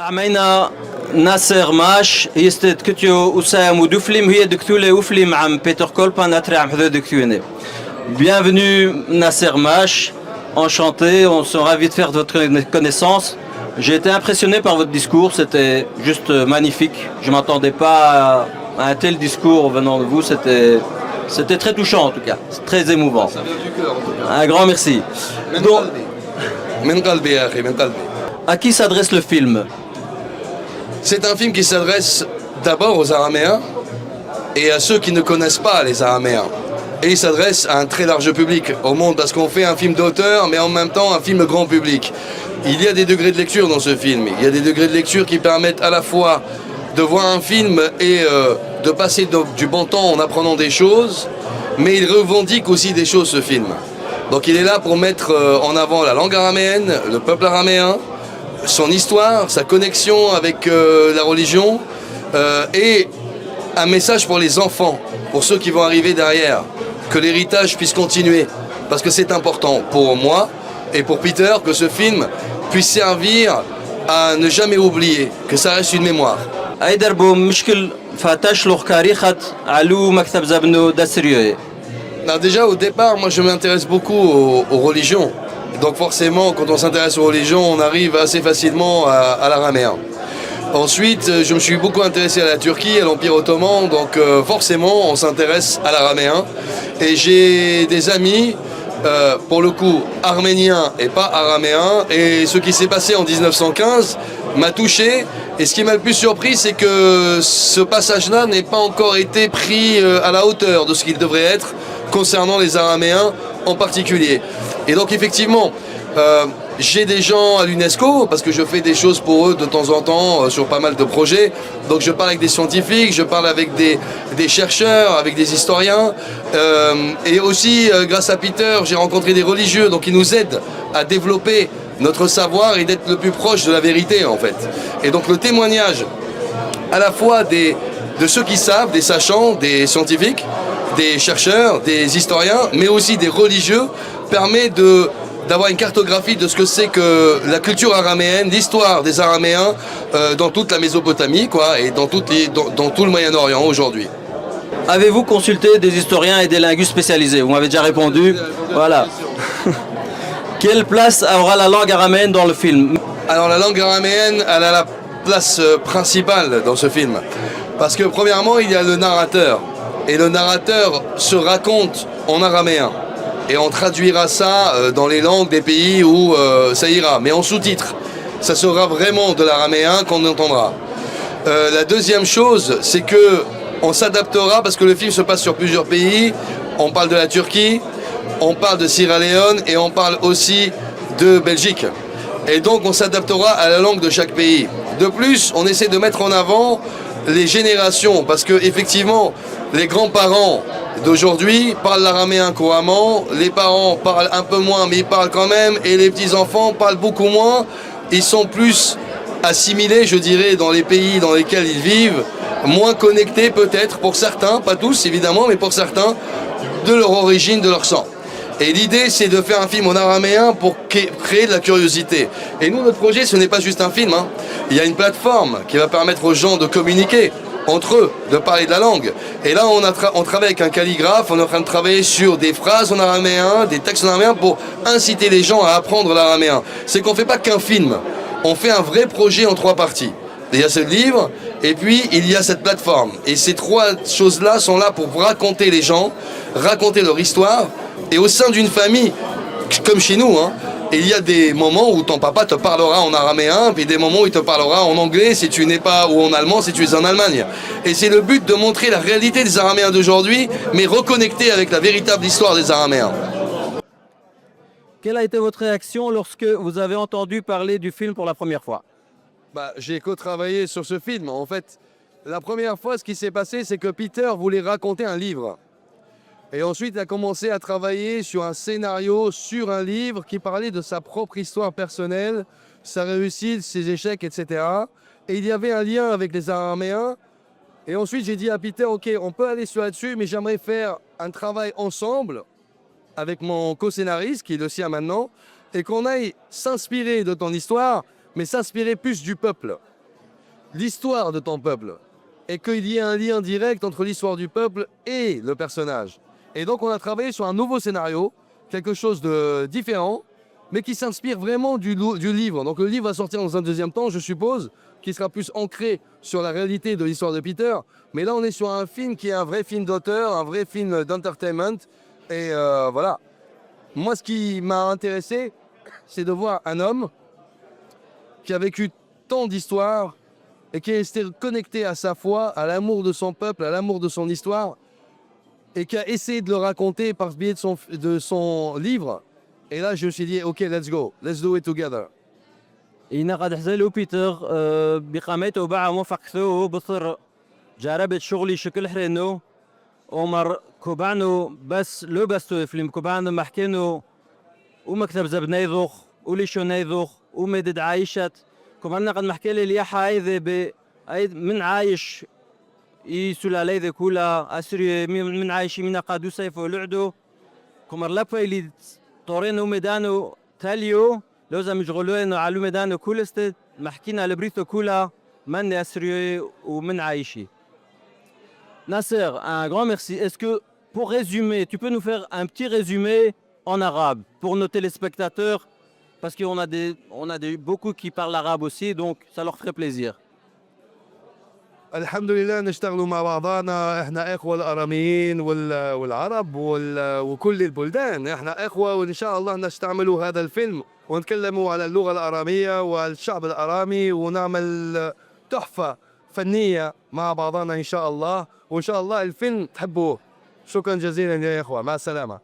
عمينا ناصر ماش يستد كتيو أسام ودوفليم هي دكتولة وفليم عم بيتر كولبان أتري عم حذو دكتويني. Bienvenue Nasser Mash, enchanté, on se ravi de faire votre connaissance. J'ai été impressionné par votre discours, c'était juste magnifique. Je ne m'attendais pas à un tel discours venant de vous, c'était très touchant en tout cas, c'est très émouvant. Ça vient du cœur en tout cas. Un grand merci. Donc, à qui s'adresse le film? C'est un film qui s'adresse d'abord aux Araméens et à ceux qui ne connaissent pas les Araméens. Et il s'adresse à un très large public au monde parce qu'on fait un film d'auteur mais en même temps un film grand public. Il y a des degrés de lecture dans ce film. Il y a des degrés de lecture qui permettent à la fois de voir un film et de passer du bon temps en apprenant des choses, mais il revendique aussi des choses ce film. Donc il est là pour mettre en avant la langue araméenne, le peuple araméen, son histoire, sa connexion avec la religion et un message pour les enfants, pour ceux qui vont arriver derrière, que l'héritage puisse continuer. Parce que c'est important pour moi et pour Peter que ce film puisse servir à ne jamais oublier, que ça reste une mémoire. أيدربو مشكل فاتش لوخ كاريخة علو مكتب زبنو داسريوي. Alors déjà au départ, moi je m'intéresse beaucoup aux religions. Donc forcément, quand on s'intéresse aux religions, on arrive assez facilement à l'araméen. Ensuite, je me suis beaucoup intéressé à la Turquie, à l'Empire ottoman, donc forcément on s'intéresse à l'araméen. Et j'ai des amis, pour le coup, arméniens et pas araméens, et ce qui s'est passé en 1915 m'a touché. Et ce qui m'a le plus surpris, c'est que ce passage-là n'ait pas encore été pris à la hauteur de ce qu'il devrait être concernant les Araméens en particulier. Et donc effectivement, j'ai des gens à l'UNESCO, parce que je fais des choses pour eux de temps en temps sur pas mal de projets. Donc je parle avec des scientifiques, je parle avec des chercheurs, avec des historiens. Et aussi, grâce à Peter, j'ai rencontré des religieux, donc ils nous aident à développer notre savoir et d'être le plus proche de la vérité en fait. Et donc le témoignage à la fois de ceux qui savent, des sachants, des scientifiques, des chercheurs, des historiens, mais aussi des religieux, permet d'avoir une cartographie de ce que c'est que la culture araméenne, l'histoire des Araméens dans toute la Mésopotamie quoi, et dans tout le Moyen-Orient aujourd'hui. Avez-vous consulté des historiens et des linguistes spécialisés? Vous m'avez déjà répondu. Voilà. Quelle place aura la langue araméenne dans le film? Alors la langue araméenne, elle a la place principale dans ce film. Parce que premièrement, il y a le narrateur. Et le narrateur se raconte en araméen. Et on traduira ça dans les langues des pays où ça ira. Mais en sous-titres. Ça sera vraiment de l'araméen qu'on entendra. La deuxième chose, c'est que on s'adaptera parce que le film se passe sur plusieurs pays. On parle de la Turquie, on parle de Sierra Leone et on parle aussi de Belgique. Et donc on s'adaptera à la langue de chaque pays. De plus, on essaie de mettre en avant les générations parce que effectivement, les grands-parents d'aujourd'hui parlent l'araméen couramment, les parents parlent un peu moins mais ils parlent quand même et les petits-enfants parlent beaucoup moins. Ils sont plus assimilés, je dirais, dans les pays dans lesquels ils vivent, moins connectés peut-être pour certains, pas tous évidemment, mais pour certains, de leur origine, de leur sang. Et l'idée, c'est de faire un film en araméen pour créer de la curiosité. Et nous, notre projet, ce n'est pas juste un film. Hein. Il y a une plateforme qui va permettre aux gens de communiquer entre eux, de parler de la langue. Et là, on travaille avec un calligraphe, on est en train de travailler sur des phrases en araméen, des textes en araméen pour inciter les gens à apprendre l'araméen. C'est qu'on ne fait pas qu'un film, on fait un vrai projet en 3 parties. Il y a ce livre, et puis il y a cette plateforme. Et ces 3 choses-là sont là pour raconter les gens, raconter leur histoire. Et au sein d'une famille, comme chez nous, hein, il y a des moments où ton papa te parlera en araméen, puis des moments où il te parlera en anglais si tu n'es pas, ou en allemand si tu es en Allemagne. Et c'est le but de montrer la réalité des Araméens d'aujourd'hui, mais reconnecter avec la véritable histoire des Araméens. Quelle a été votre réaction lorsque vous avez entendu parler du film pour la première fois? J'ai co-travaillé sur ce film. En fait, la première fois, ce qui s'est passé, c'est que Peter voulait raconter un livre. Et ensuite, il a commencé à travailler sur un scénario, sur un livre qui parlait de sa propre histoire personnelle, sa réussite, ses échecs, etc. Et il y avait un lien avec les Araméens. Et ensuite, j'ai dit à Peter, OK, on peut aller sur là-dessus, mais j'aimerais faire un travail ensemble avec mon co-scénariste, qui est le sien maintenant, et qu'on aille s'inspirer de ton histoire, mais s'inspirer plus du peuple. l'histoire de ton peuple et qu'il y ait un lien direct entre l'histoire du peuple et le personnage. Et donc on a travaillé sur un nouveau scénario, quelque chose de différent, mais qui s'inspire vraiment du livre. Donc le livre va sortir dans un deuxième temps, je suppose, qui sera plus ancré sur la réalité de l'histoire de Peter. Mais là on est sur un film qui est un vrai film d'auteur, un vrai film d'entertainment. Et voilà. Moi ce qui m'a intéressé, c'est de voir un homme qui a vécu tant d'histoires et qui est resté connecté à sa foi, à l'amour de son peuple, à l'amour de son histoire, et qui a essayé de le raconter par le biais de son livre. Et là, je me suis dit, OK, let's go, let's do it together. إنا قد حزلو بيتر بقامته وباع موفقته بصر جربت شغلي شكل حرينو عمر كوبانو بس لو بستو فيلم كوبانو محكينو ومكتب زبنيذوخ وليشو نيذوخ ومدد عايشت كوبانا قد محكي لي الياحة ايذي من عايش سلالي ذي كولا أسري من عايش من قادو سيفو لعدو كمر لابا اللي طورينو ميدانو تاليو لوزا مشغولين على ميدانو كولست محكينا لبريتو كولا من أسري ومن عايشي. Nasser, un grand merci. Est-ce que, pour résumer, tu peux nous faire un petit résumé en arabe pour nos téléspectateurs? Parce qu'on a beaucoup qui parlent arabe aussi, donc ça leur ferait plaisir. الحمد لله نشتغلوا مع بعضنا، احنا اخوة الاراميين والعرب وكل البلدان، احنا اخوة، وان شاء الله نستعملوا هذا الفيلم ونتكلموا على اللغة الارامية والشعب الارامي ونعمل تحفة فنية مع بعضنا ان شاء الله، وان شاء الله الفيلم تحبوه. شكرا جزيلا يا اخوة، مع السلامة.